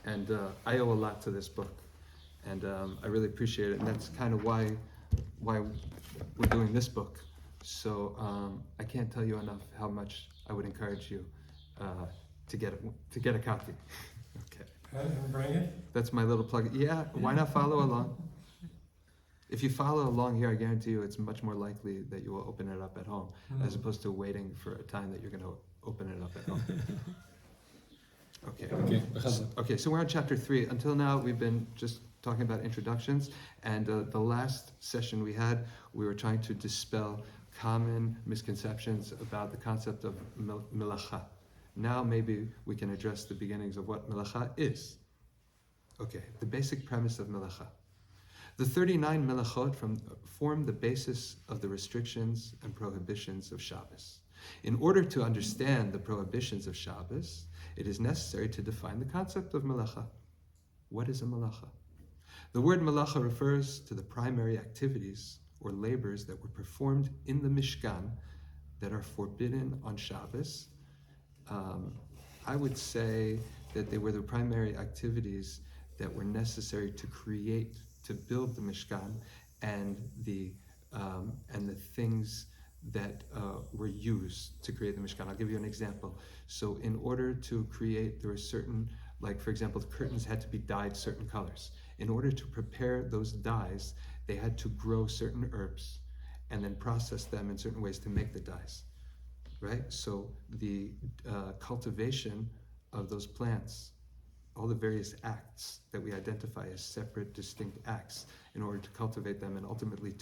And I owe a lot to this book, and I really appreciate it. And that's kind of why we're doing this book. So I can't tell you enough how much I would encourage you to get a copy. Okay. Bring it. That's my little plug. Yeah, why not follow along? If you follow along here, I guarantee you it's much more likely that you will open it up at home, as opposed to waiting for a time that you're going to open it up at home. Okay, so we're on chapter 3. Until now, we've been just talking about introductions, and the last session we had, we were trying to dispel common misconceptions about the concept of melacha. Now maybe we can address the beginnings of what melacha is. Okay, the basic premise of melacha. The 39 melachot form the basis of the restrictions and prohibitions of Shabbos. In order to understand the prohibitions of Shabbos, it is necessary to define the concept of melacha. What is a melacha? The word melacha refers to the primary activities or labors that were performed in the Mishkan that are forbidden on Shabbos. I would say that they were the primary activities that were necessary to build the Mishkan, and the things that were used to create the Mishkan. I'll give you an example. So in order to create, there were certain, like for example, the curtains had to be dyed certain colors. In order to prepare those dyes, they had to grow certain herbs and then process them in certain ways to make the dyes, right? So the cultivation of those plants, all the various acts that we identify as separate, distinct acts in order to cultivate them and ultimately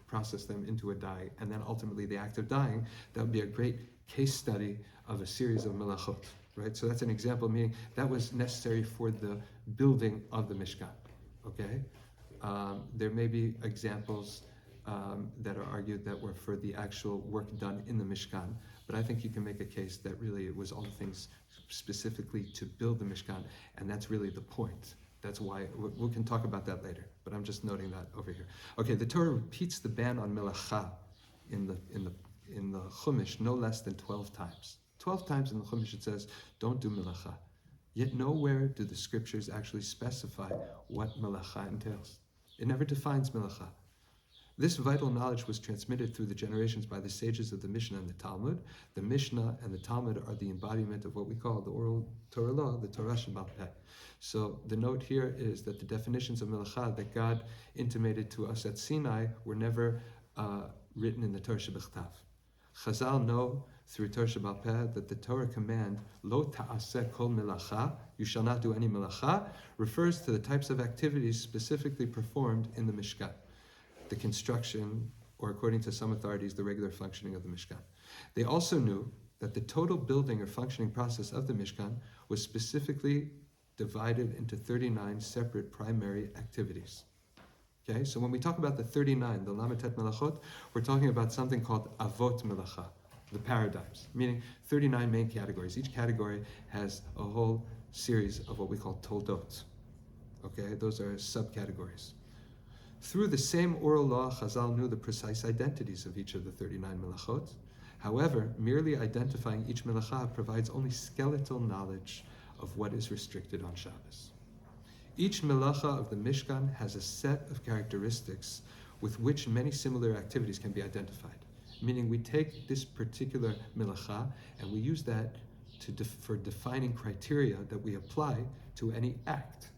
process them into a dye, and then ultimately the act of dyeing, that would be a great case study of a series of melachot, right? So that's an example, meaning that was necessary for the building of the Mishkan, okay? There may be examples that are argued that were for the actual work done in the Mishkan, but I think you can make a case that really it was all things specifically to build the Mishkan, and that's really the point. That's why we can talk about that later, but I'm just noting that over here. Okay, the Torah repeats the ban on melacha in the Chumash no less than 12 times. 12 times in the Chumash it says, don't do melacha. Yet nowhere do the scriptures actually specify what melacha entails. It never defines melacha. This vital knowledge was transmitted through the generations by the sages of the Mishnah and the Talmud. The Mishnah and the Talmud are the embodiment of what we call the oral Torah law, the Torah Shabbat. So the note here is that the definitions of melacha that God intimated to us at Sinai were never written in the Torah Shabbat. Chazal know through Torah Shabbat that the Torah command, lo ta'aseh kol melacha, you shall not do any melacha, refers to the types of activities specifically performed in the Mishkan. The construction, or according to some authorities, the regular functioning of the Mishkan. They also knew that the total building or functioning process of the Mishkan was specifically divided into 39 separate primary activities. Okay, so when we talk about the 39, the Lametet Melachot, we're talking about something called Avot Melacha, the paradigms, meaning 39 main categories. Each category has a whole series of what we call Toldot. Okay, those are subcategories. Through the same oral law, Chazal knew the precise identities of each of the 39 melachot. However, merely identifying each melacha provides only skeletal knowledge of what is restricted on Shabbos. Each melacha of the Mishkan has a set of characteristics with which many similar activities can be identified. Meaning we take this particular melacha and we use that for defining criteria that we apply to any act,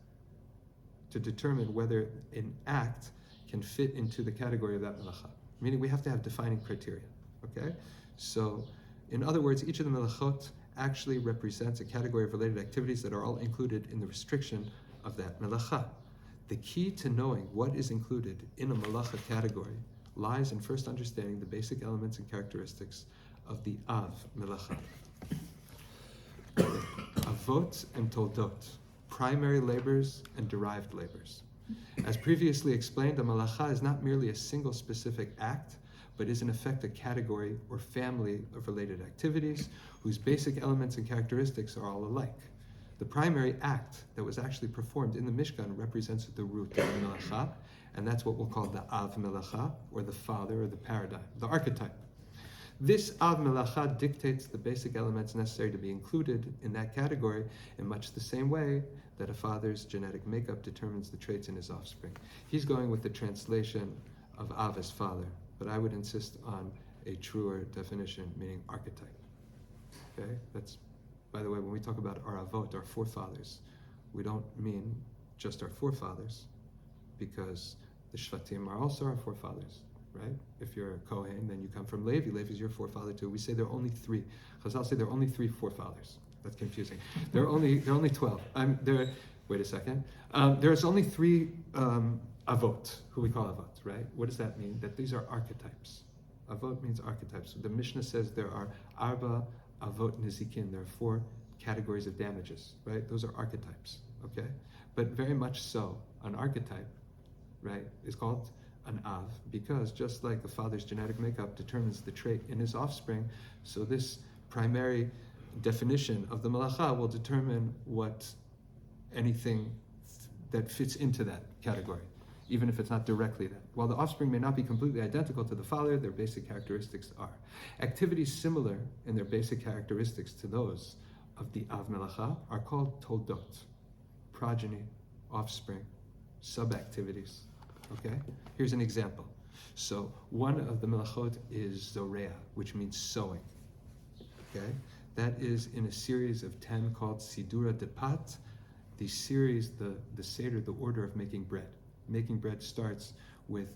to determine whether an act can fit into the category of that melacha. Meaning we have to have defining criteria, okay? So, in other words, each of the melachot actually represents a category of related activities that are all included in the restriction of that melacha. The key to knowing what is included in a melacha category lies in first understanding the basic elements and characteristics of the Av melacha. Avot and Toldot, primary labors and derived labors. As previously explained, a malacha is not merely a single specific act, but is in effect a category or family of related activities whose basic elements and characteristics are all alike. The primary act that was actually performed in the Mishkan represents the root of the melacha, and that's what we'll call the Av melacha, or the father, or the paradigm, the archetype. This Av Melacha dictates the basic elements necessary to be included in that category in much the same way that a father's genetic makeup determines the traits in his offspring. He's going with the translation of Av as father, but I would insist on a truer definition, meaning archetype. Okay? That's, by the way, when we talk about our avot, our forefathers, we don't mean just our forefathers, because the Shvatim are also our forefathers, right? If you're a Kohen, then you come from Levi. Levi is your forefather too. We say there are only three. Chazal say there are only three forefathers. That's confusing. There are only 12. Wait a second. There's only three avot, who we call avot, right? What does that mean? That these are archetypes. Avot means archetypes. The Mishnah says there are arba avot nizikin. There are 4 categories of damages, right? Those are archetypes, okay? But very much so, an archetype, right, is called an av, because just like a father's genetic makeup determines the trait in his offspring, so this primary definition of the malacha will determine what anything that fits into that category, even if it's not directly that. While the offspring may not be completely identical to the father, their basic characteristics are. Activities similar in their basic characteristics to those of the Av Melacha are called toldot, progeny, offspring, sub-activities. Okay? Here's an example. So one of the melachot is zorea, which means sowing. Okay? That is in a series of 10 called Sidura de Pat. The series, the Seder, the order of making bread. Making bread starts with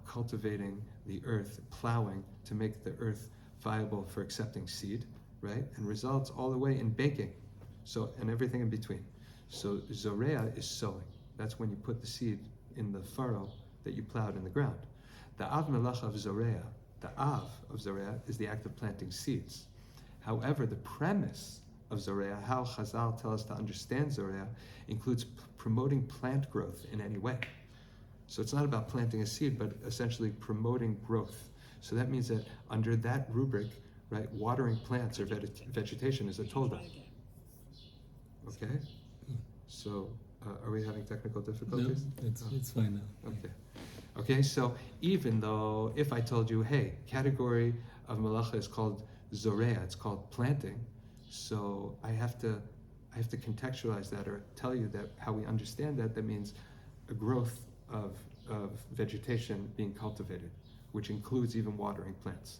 cultivating the earth, plowing to make the earth viable for accepting seed, right? And results all the way in baking, so, and everything in between. So zorea is sowing. That's when you put the seed in the furrow that you plowed in the ground. The Av Melacha of zorea, the Av of zorea, is the act of planting seeds. However, the premise of zorea, how Chazal tell us to understand zorea, includes promoting plant growth in any way. So it's not about planting a seed, but essentially promoting growth. So that means that under that rubric, right, watering plants or vegetation is a tolda. Okay? So, are we having technical difficulties? No, it's fine now. Okay. Okay, so even though if I told you, hey, category of malacha is called zorea, it's called planting, so I have to contextualize that or tell you that how we understand that means a growth of vegetation being cultivated, which includes even watering plants.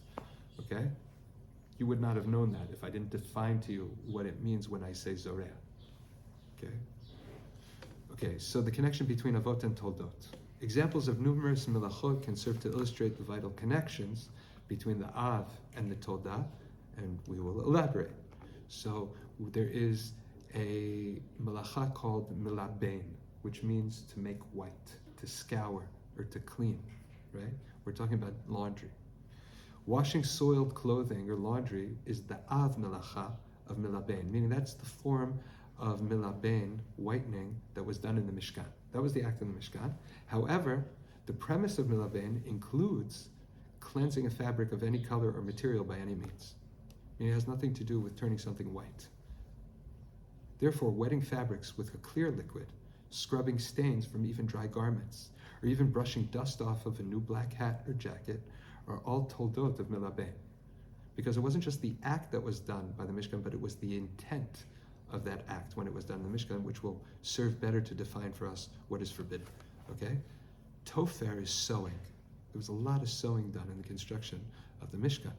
Okay? You would not have known that if I didn't define to you what it means when I say zorea. Okay? Okay, so the connection between avot and toldot. Examples of numerous melachot can serve to illustrate the vital connections between the av and the tolda, and we will elaborate. So there is a melacha called milabein, which means to make white, to scour, or to clean, right? We're talking about laundry. Washing soiled clothing or laundry is the av melacha of milabein, meaning that's the form of milabein, whitening, that was done in the Mishkan. That was the act in the Mishkan. However, the premise of milabein includes cleansing a fabric of any color or material by any means. It has nothing to do with turning something white. Therefore, wetting fabrics with a clear liquid, scrubbing stains from even dry garments, or even brushing dust off of a new black hat or jacket are all toldot of milabein. Because it wasn't just the act that was done by the Mishkan, but it was the intent of that act when it was done in the Mishkan, which will serve better to define for us what is forbidden. Okay? Tofer is sewing. There was a lot of sewing done in the construction of the Mishkan.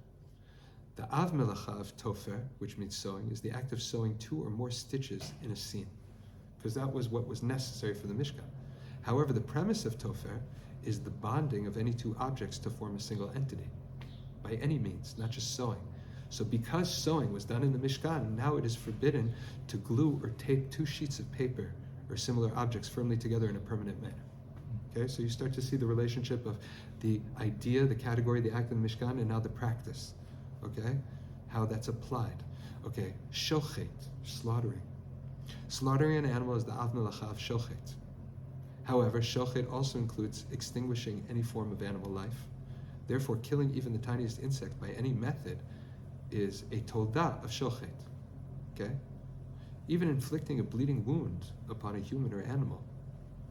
The Av Melacha of Tofer, which means sewing, is the act of sewing 2 or more stitches in a seam, because that was what was necessary for the Mishkan. However, the premise of Tofer is the bonding of any 2 objects to form a single entity, by any means, not just sewing. So because sewing was done in the Mishkan, now it is forbidden to glue or tape 2 sheets of paper or similar objects firmly together in a permanent manner. Okay, so you start to see the relationship of the idea, the category, the act in the Mishkan, and now the practice. Okay, how that's applied. Okay, shochet, slaughtering. Slaughtering an animal is the Av Melacha of shochet. However, shochet also includes extinguishing any form of animal life. Therefore, killing even the tiniest insect by any method is a tolda of shochet. Okay? Even inflicting a bleeding wound upon a human or animal.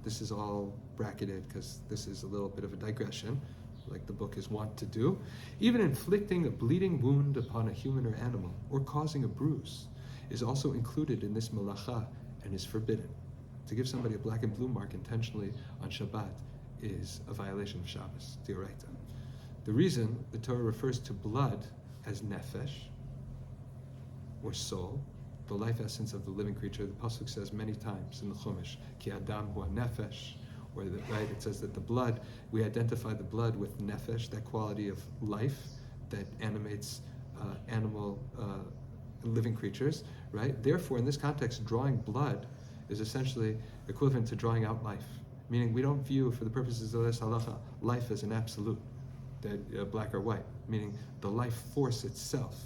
This is all bracketed because this is a little bit of a digression. like the book is wont to do. Even inflicting a bleeding wound upon a human or animal, or causing a bruise, is also included in this malacha and is forbidden. To give somebody a black and blue mark intentionally on Shabbat is a violation of Shabbos, d'oraita. The reason the Torah refers to blood as nefesh, or soul, the life essence of the living creature, the pasuk says many times in the Chumash, ki adam hu nefesh, or right, it says that the blood, we identify the blood with nefesh, that quality of life that animates animal living creatures, right? Therefore, in this context, drawing blood is essentially equivalent to drawing out life, meaning we don't view, for the purposes of this halacha, life as an absolute, that black or white, meaning the life force itself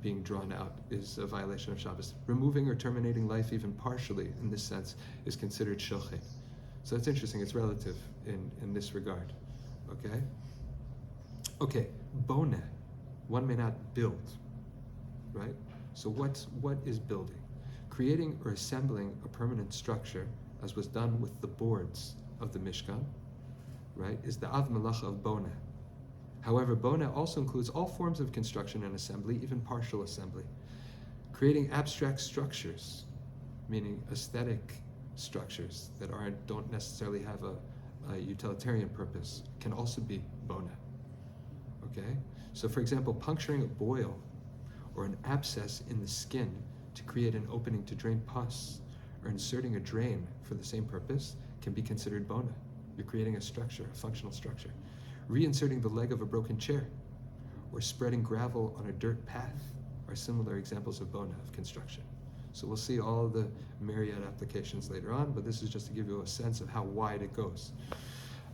being drawn out is a violation of Shabbos. Removing or terminating life even partially in this sense is considered shochet. So it's interesting, it's relative in this regard, okay? Okay, boneh, one may not build, right? So what is building? Creating or assembling a permanent structure, as was done with the boards of the Mishkan, right, is the av melacha of boneh. However, boneh also includes all forms of construction and assembly, even partial assembly. Creating abstract structures, meaning aesthetic structures that don't necessarily have a utilitarian purpose, can also be boneh. Okay? So for example, puncturing a boil or an abscess in the skin to create an opening to drain pus, or inserting a drain for the same purpose can be considered boneh. You're creating a structure, a functional structure. Reinserting the leg of a broken chair, or spreading gravel on a dirt path are similar examples of boneh, of construction. So we'll see all the myriad applications later on, but this is just to give you a sense of how wide it goes.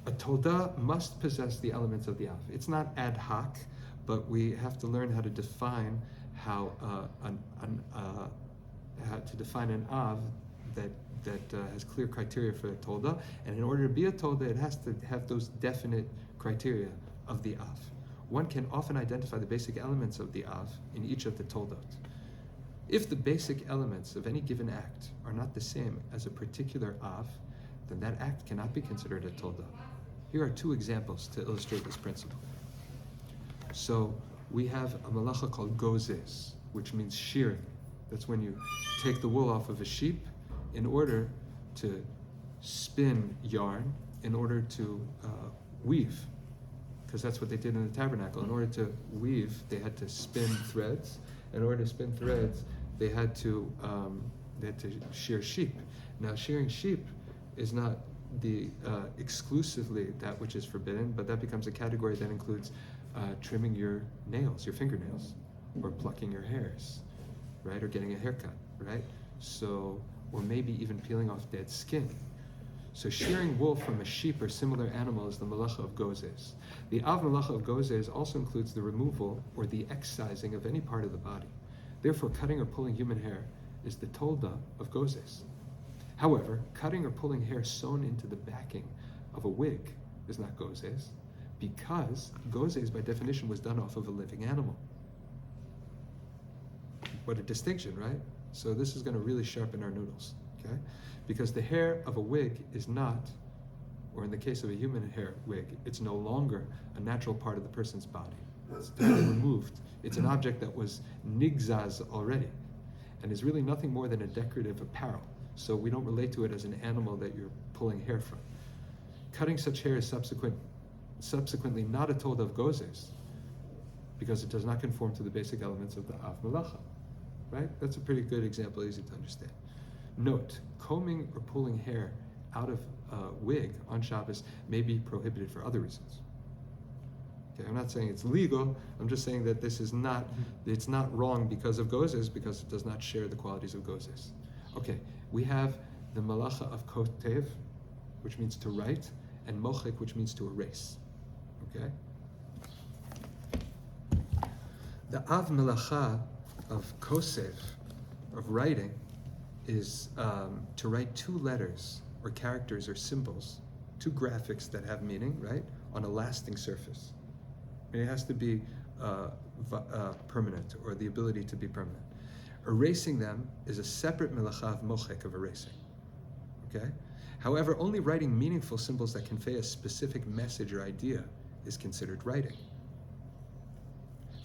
A tolda must possess the elements of the av. It's not ad hoc, but we have to learn how to define how to define an av that has clear criteria for a tolda, and in order to be a tolda, it has to have those definite criteria of the av. One can often identify the basic elements of the av in each of the toldot. If the basic elements of any given act are not the same as a particular av, then that act cannot be considered a tolda. Here are two examples to illustrate this principle. So we have a malacha called gozes, which means shearing. That's when you take the wool off of a sheep in order to spin yarn, in order to weave, because that's what they did in the tabernacle. In order to weave, they had to spin threads. In order to spin threads, they had to shear sheep. Now, shearing sheep is not exclusively that which is forbidden, but that becomes a category that includes trimming your nails, your fingernails, or plucking your hairs, right, or getting a haircut, right? So, or maybe even peeling off dead skin. So shearing wool from a sheep or similar animal is the malacha of gozes. The av malacha of gozes also includes the removal or the excising of any part of the body. Therefore, cutting or pulling human hair is the tolda of gozes. However, cutting or pulling hair sewn into the backing of a wig is not gozes, because gozes by definition was done off of a living animal. What a distinction, right? So this is going to really sharpen our noodles, okay? Because the hair of a wig is not, or in the case of a human hair wig, it's no longer a natural part of the person's body. It's totally removed. It's an object that was nigzaz already, and is really nothing more than a decorative apparel. So we don't relate to it as an animal that you're pulling hair from. Cutting such hair is subsequently not a tolda of gozes, because it does not conform to the basic elements of the av malacha. Right? That's a pretty good example, easy to understand. Note, combing or pulling hair out of a wig on Shabbos may be prohibited for other reasons. Okay, I'm not saying it's legal, I'm just saying that this is not, it's not wrong because of gozes, because it does not share the qualities of gozes. Okay, we have the malacha of kotev, which means to write, and mochek, which means to erase. Okay? The av malacha of kosev, of writing, is to write two letters or characters or symbols, two graphics that have meaning, right, on a lasting surface. And it has to be permanent, or the ability to be permanent. Erasing them is a separate melacha of mochek, of erasing. Okay? However, only writing meaningful symbols that convey a specific message or idea is considered writing.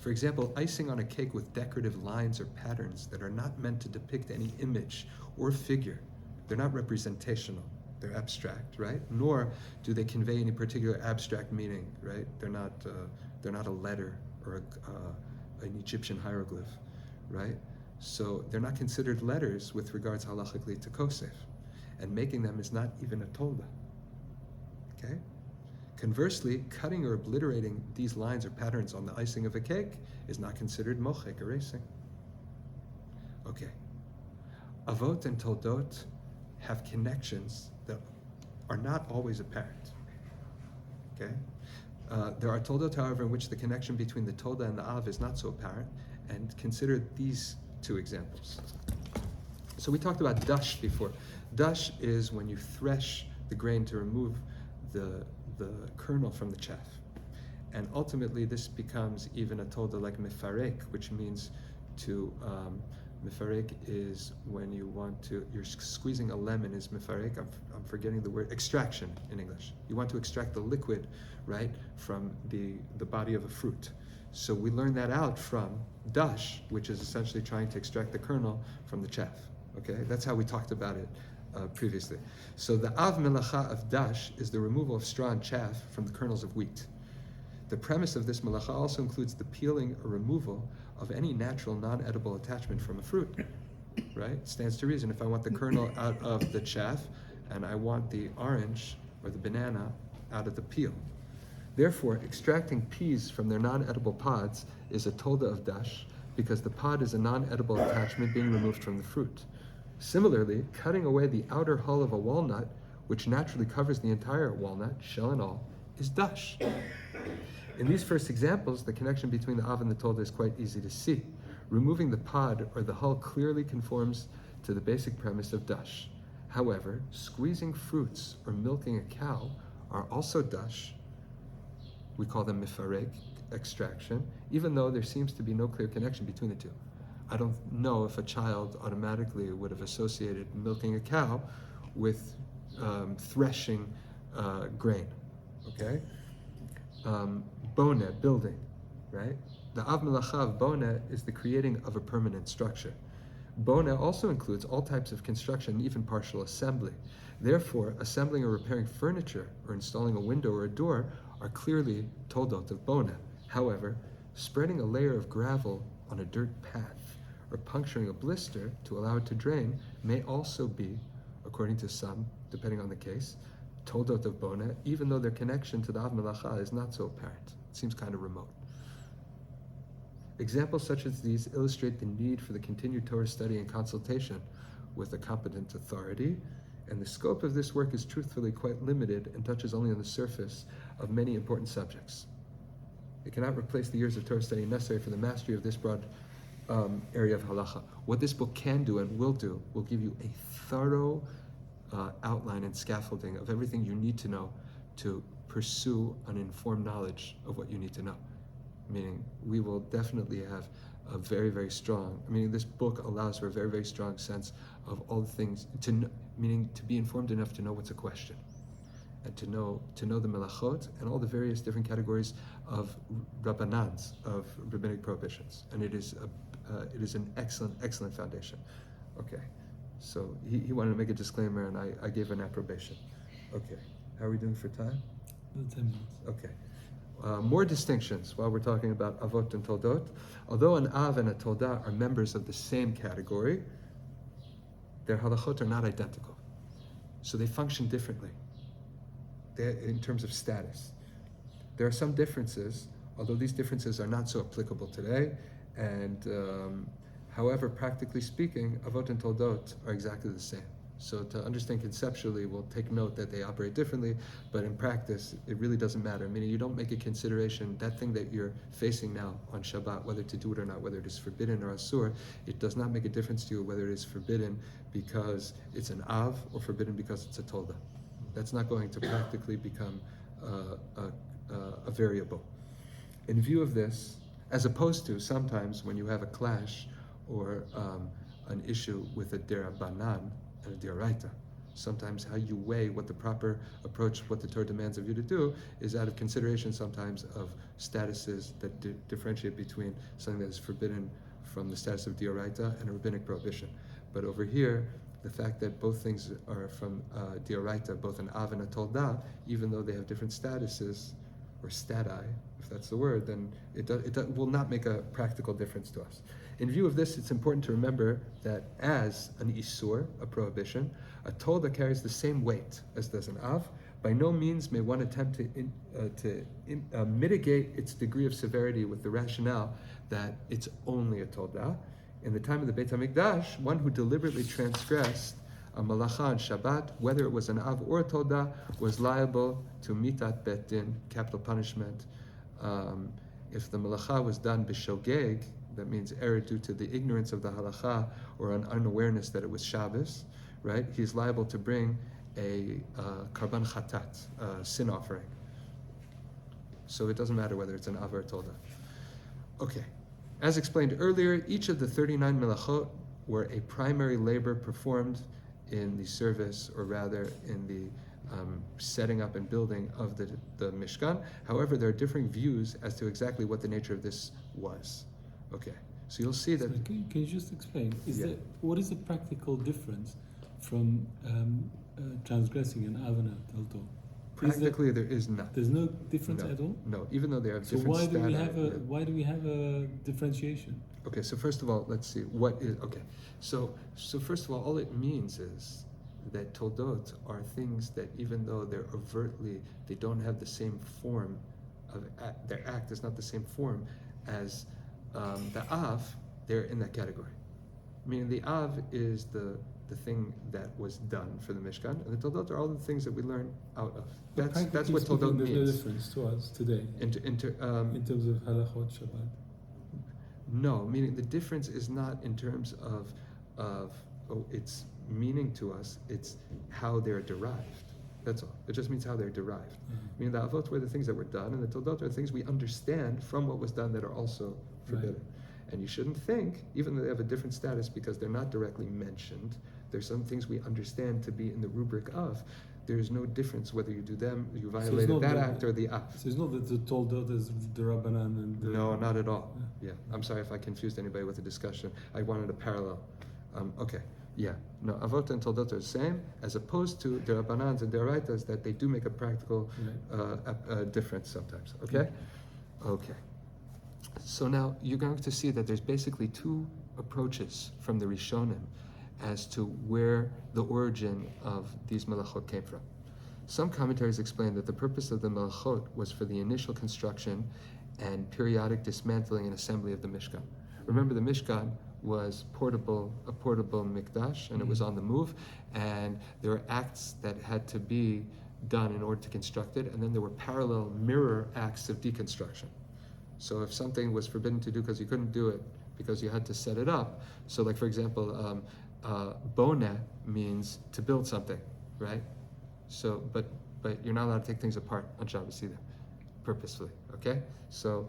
For example, icing on a cake with decorative lines or patterns that are not meant to depict any image or figure. They're not representational, they're abstract, right? Nor do they convey any particular abstract meaning, right? They're not a letter or an Egyptian hieroglyph, right? So they're not considered letters with regards halachically to kosef, and making them is not even a tolda, okay? Conversely, cutting or obliterating these lines or patterns on the icing of a cake is not considered mochek, erasing. Okay. Avot and toldot have connections that are not always apparent. Okay? There are toldot, however, in which the connection between the tolda and the av is not so apparent, and consider these two examples. So we talked about dash before. Dash is when you thresh the grain to remove the kernel from the chaff. And ultimately this becomes even a tolda like mifarek, which means to, mifarek is when you want to, you're squeezing a lemon is mifarek, I'm forgetting the word, extraction in English. You want to extract the liquid, right, from the body of a fruit. So we learn that out from dash, which is essentially trying to extract the kernel from the chaff, okay? That's how we talked about it previously. So the av melacha of dash is the removal of straw and chaff from the kernels of wheat. The premise of this melacha also includes the peeling or removal of any natural non-edible attachment from a fruit, right? Stands to reason. If I want the kernel out of the chaff and I want the orange or the banana out of the peel. Therefore, extracting peas from their non-edible pods is a tolda of dash because the pod is a non-edible attachment being removed from the fruit. Similarly, cutting away the outer hull of a walnut, which naturally covers the entire walnut, shell and all, is dash. In these first examples, the connection between the av and the tolda is quite easy to see. Removing the pod or the hull clearly conforms to the basic premise of dash. However, squeezing fruits or milking a cow are also dash. We call them mifarek, extraction, even though there seems to be no clear connection between the two. I don't know if a child automatically would have associated milking a cow with threshing grain, okay? Boneh, building, right? The av melacha of boneh is the creating of a permanent structure. Boneh also includes all types of construction, even partial assembly. Therefore, assembling or repairing furniture or installing a window or a door are clearly toldot of boneh. However, spreading a layer of gravel on a dirt path or puncturing a blister to allow it to drain may also be, according to some, depending on the case, toldot of boneh, even though their connection to the av melacha is not so apparent. It seems kind of remote. Examples such as these illustrate the need for the continued Torah study and consultation with a competent authority, and the scope of this work is truthfully quite limited and touches only on the surface of many important subjects. It cannot replace the years of Torah study necessary for the mastery of this broad area of halacha. What this book can do and will do will give you a thorough outline and scaffolding of everything you need to know to pursue an informed knowledge of what you need to know. Meaning, we will definitely have a very, very strong, this book allows for a very, very strong sense of all the things, meaning to be informed enough to know what's a question, and to know the melachot and all the various different categories of rabbanans, of rabbinic prohibitions. And it is an excellent foundation. Okay, so he wanted to make a disclaimer, and I gave an approbation. Okay, how are we doing for time? 10 minutes. Okay. More distinctions while we're talking about avot and toldot. Although an av and a tolda are members of the same category, their halachot are not identical. So they function differently in terms of status. There are some differences, although these differences are not so applicable today, and however, practically speaking, avot and toldot are exactly the same. So to understand conceptually, we'll take note that they operate differently, but in practice, it really doesn't matter. Meaning you don't make a consideration, that thing that you're facing now on Shabbat, whether to do it or not, whether it is forbidden or asur, it does not make a difference to you whether it is forbidden because it's an av or forbidden because it's a tolda. That's not going to practically become a variable. In view of this, as opposed to sometimes when you have a clash or an issue with a derabanan, and a dioraita. sometimes how you weigh what the proper approach, what the Torah demands of you to do, is out of consideration sometimes of statuses that differentiate between something that is forbidden from the status of Dioraita and a rabbinic prohibition. But over here, the fact that both things are from Dioraita, both an Av and a Tolda, even though they have different statuses, or stati, if that's the word, then it will not make a practical difference to us. In view of this, it's important to remember that as an Isur, a prohibition, a Tolda carries the same weight as does an Av. By no means may one attempt to mitigate its degree of severity with the rationale that it's only a Tolda. In the time of the Beit HaMikdash, one who deliberately transgressed a malacha on Shabbat, whether it was an Av or a Tolda, was liable to mitat bet din, capital punishment. If the malacha was done b'shogeg, that means error due to the ignorance of the halacha or an unawareness that it was Shabbos, right? He's liable to bring a karban chatat, a sin offering. So it doesn't matter whether it's an Av or a Tolda. Okay. As explained earlier, each of the 39 melachot were a primary labor performed in the service, or rather in the setting up and building of the Mishkan. However, there are differing views as to exactly what the nature of this was. Okay, so you'll see that... Sorry, can you just explain? What is the practical difference from transgressing an Av and a Tolda? Practically, there is none. There's no difference at all? No, even though they have so different why do we have a differentiation? Okay, so first of all, let's see what is okay. So first of all it means is that toldot are things that even though they're overtly, they don't have the same form of their act is not the same form as the Av. They're in that category. Meaning the Av is the thing that was done for the Mishkan, and the Toldot are all the things that we learn out of. That's what Toldot means. There's no difference to us today in terms of Hilchot Shabbat. No, meaning the difference is not in terms of its meaning to us, it's how they're derived. That's all. It just means how they're derived. Mm-hmm. Meaning the Avot were the things that were done, and the Toldot are the things we understand from what was done that are also forbidden. Right. And you shouldn't think, even though they have a different status because they're not directly mentioned, there's some things we understand to be in the rubric of. There's no difference whether you do them, you violated that act or the act. So it's not that the Toldot is the Rabbanan and the... No, not at all. Yeah. I'm sorry if I confused anybody with the discussion. I wanted a parallel. Okay. Yeah. No, Avot and Toldot are the same, as opposed to the Rabbanans and the Araitas, that they do make a practical difference sometimes. Okay? Okay. So now you're going to see that there's basically two approaches from the Rishonim as to where the origin of these melachot came from. Some commentaries explain that the purpose of the melachot was for the initial construction and periodic dismantling and assembly of the Mishkan. Remember, the Mishkan was a portable mikdash, and it was on the move, and there were acts that had to be done in order to construct it, and then there were parallel mirror acts of deconstruction. So if something was forbidden to do because you couldn't do it because you had to set it up, so like for example, boneh means to build something, right? So, but you're not allowed to take things apart on Shabbos either, purposefully. Okay? So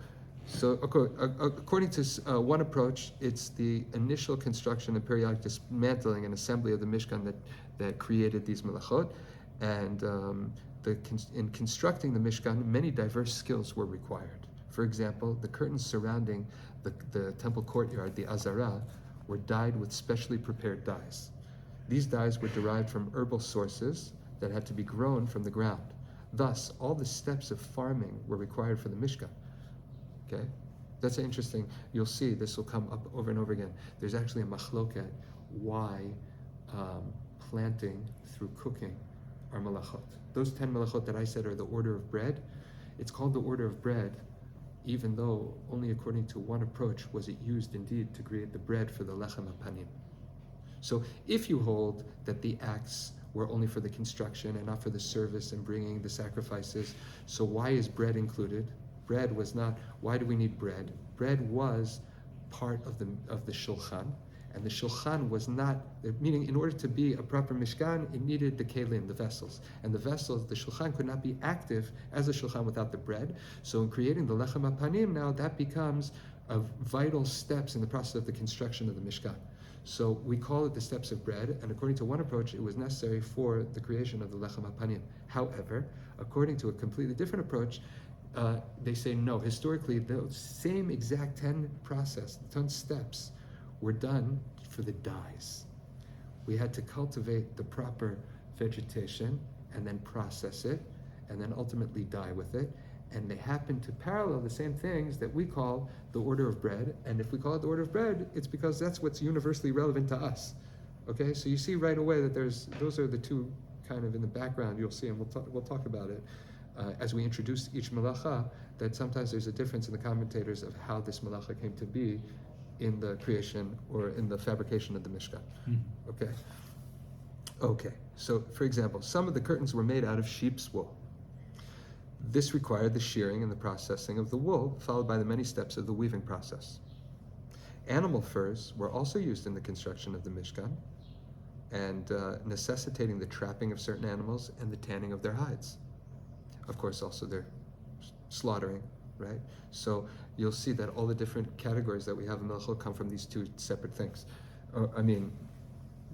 according to one approach, it's the initial construction and periodic dismantling and assembly of the Mishkan that created these melachot, and in constructing the Mishkan, many diverse skills were required. For example, the curtains surrounding the temple courtyard, the azara, were dyed with specially prepared dyes. These dyes were derived from herbal sources that had to be grown from the ground. Thus, all the steps of farming were required for the Mishkan. Okay? That's interesting. You'll see this will come up over and over again. There's actually a machloket why planting through cooking are melachot. Those 10 melachot that I said are the order of bread. It's called the order of bread, even though only according to one approach was it used indeed to create the bread for the lechem hapanim. So if you hold that the acts were only for the construction and not for the service and bringing the sacrifices, so why is bread included? Bread was not, why do we need bread? Bread was part of the shulchan, and the shulchan was not, meaning in order to be a proper mishkan, it needed the kelim, the vessels. And the vessels, the shulchan could not be active as a shulchan without the bread. So in creating the lechem hapanim now, that becomes a vital steps in the process of the construction of the mishkan. So we call it the steps of bread, and according to one approach, it was necessary for the creation of the lechem hapanim. However, according to a completely different approach, they say no. Historically, the same exact 10 steps were done for the dyes. We had to cultivate the proper vegetation and then process it, and then ultimately dye with it. And they happen to parallel the same things that we call the order of bread. And if we call it the order of bread, it's because that's what's universally relevant to us. Okay, so you see right away that those are the two kind of in the background. You'll see, and we'll talk about it as we introduce each malacha. That sometimes there's a difference in the commentators of how this malacha came to be in the creation or in the fabrication of the Mishkan. Okay. So, for example, some of the curtains were made out of sheep's wool. This required the shearing and the processing of the wool, followed by the many steps of the weaving process. Animal furs were also used in the construction of the Mishkan, and necessitating the trapping of certain animals and the tanning of their hides. Of course, also their slaughtering, right? So you'll see that all the different categories that we have in Melchot come from these two separate things.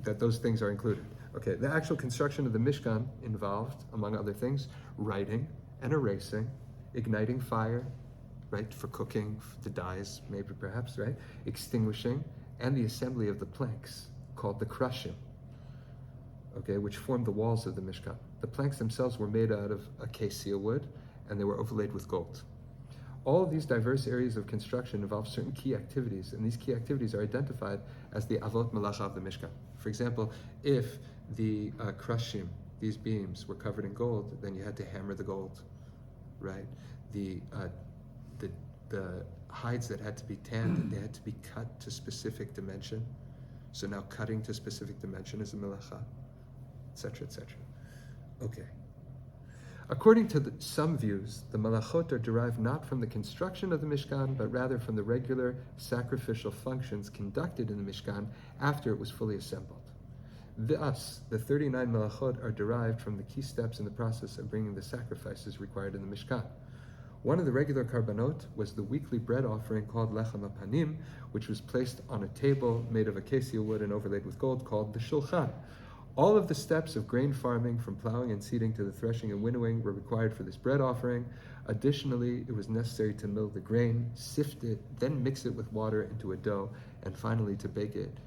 That those things are included. Okay, the actual construction of the Mishkan involved, among other things, writing and erasing, igniting fire, right, for cooking, the dyes, maybe perhaps, right, extinguishing, and the assembly of the planks, called the krushim, okay, which formed the walls of the Mishkan. The planks themselves were made out of acacia wood, and they were overlaid with gold. All of these diverse areas of construction involve certain key activities, and these key activities are identified as the avot malacha of the Mishkan. For example, if the krushim, these beams, were covered in gold, then you had to hammer the gold, right? The hides that had to be tanned, they had to be cut to specific dimension. So now cutting to specific dimension is a melacha, etc., etc. Okay. According to some views, the malachot are derived not from the construction of the Mishkan, but rather from the regular sacrificial functions conducted in the Mishkan after it was fully assembled. Thus, the 39 malachot are derived from the key steps in the process of bringing the sacrifices required in the Mishkan. One of the regular karbanot was the weekly bread offering called lechem hapanim, which was placed on a table made of acacia wood and overlaid with gold, called the shulchan. All of the steps of grain farming, from plowing and seeding to the threshing and winnowing, were required for this bread offering. Additionally, it was necessary to mill the grain, sift it, then mix it with water into a dough, and finally to bake it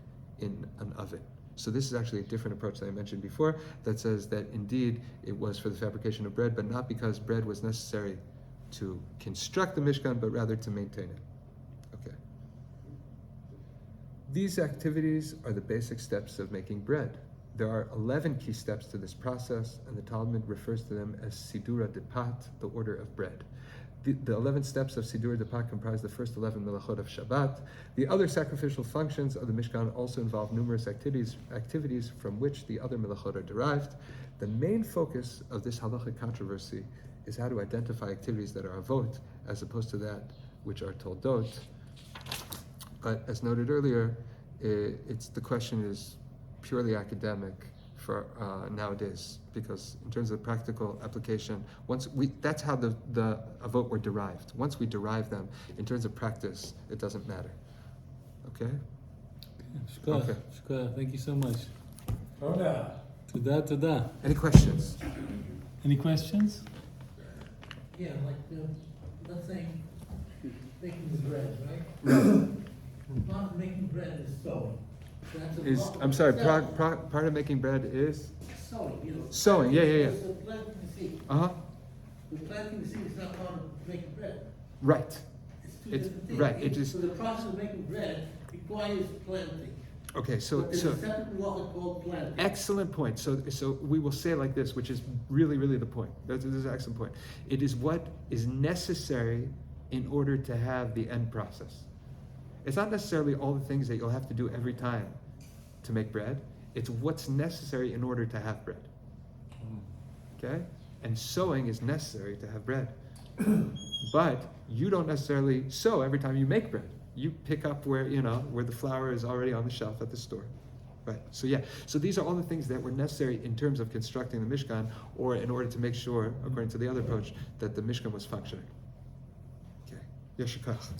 in an oven. So this is actually a different approach that I mentioned before, that says that indeed it was for the fabrication of bread, but not because bread was necessary to construct the Mishkan, but rather to maintain it. Okay. These activities are the basic steps of making bread. There are 11 key steps to this process, and the Talmud refers to them as Sidura Depat, the order of bread. The 11 steps of Sidura Depat comprise the first 11 melachot of Shabbat. The other sacrificial functions of the Mishkan also involve numerous activities from which the other melachot are derived. The main focus of this halachic controversy is how to identify activities that are avot, as opposed to that which are toldot. But as noted earlier, the question is purely academic for nowadays, because in terms of practical application, that's how the avot were derived. Once we derive them, in terms of practice, it doesn't matter. Okay? Shkoyach. Shkoyach. Thank you so much. Toda. Any questions? Any questions? Yeah, let's say making the bread, right? Part of making bread is sewing. I'm sorry, part of making bread is? Sewing, Sewing, yeah. So planting the seed. Uh-huh. The planting the seed is not part of making bread. Right. It's two different things. Right, So the process of making bread requires planting. Okay, so There's a separate law called planting. excellent point. So we will say it like this, which is really, really the point. This is an excellent point. It is what is necessary in order to have the end process. It's not necessarily all the things that you'll have to do every time to make bread. It's what's necessary in order to have bread. Okay? And sewing is necessary to have bread. But you don't necessarily sew every time you make bread. You pick up where the flour is already on the shelf at the store. Right. So these are all the things that were necessary in terms of constructing the Mishkan, or in order to make sure, according to the other approach, that the Mishkan was functioning. Okay. Yeshivas.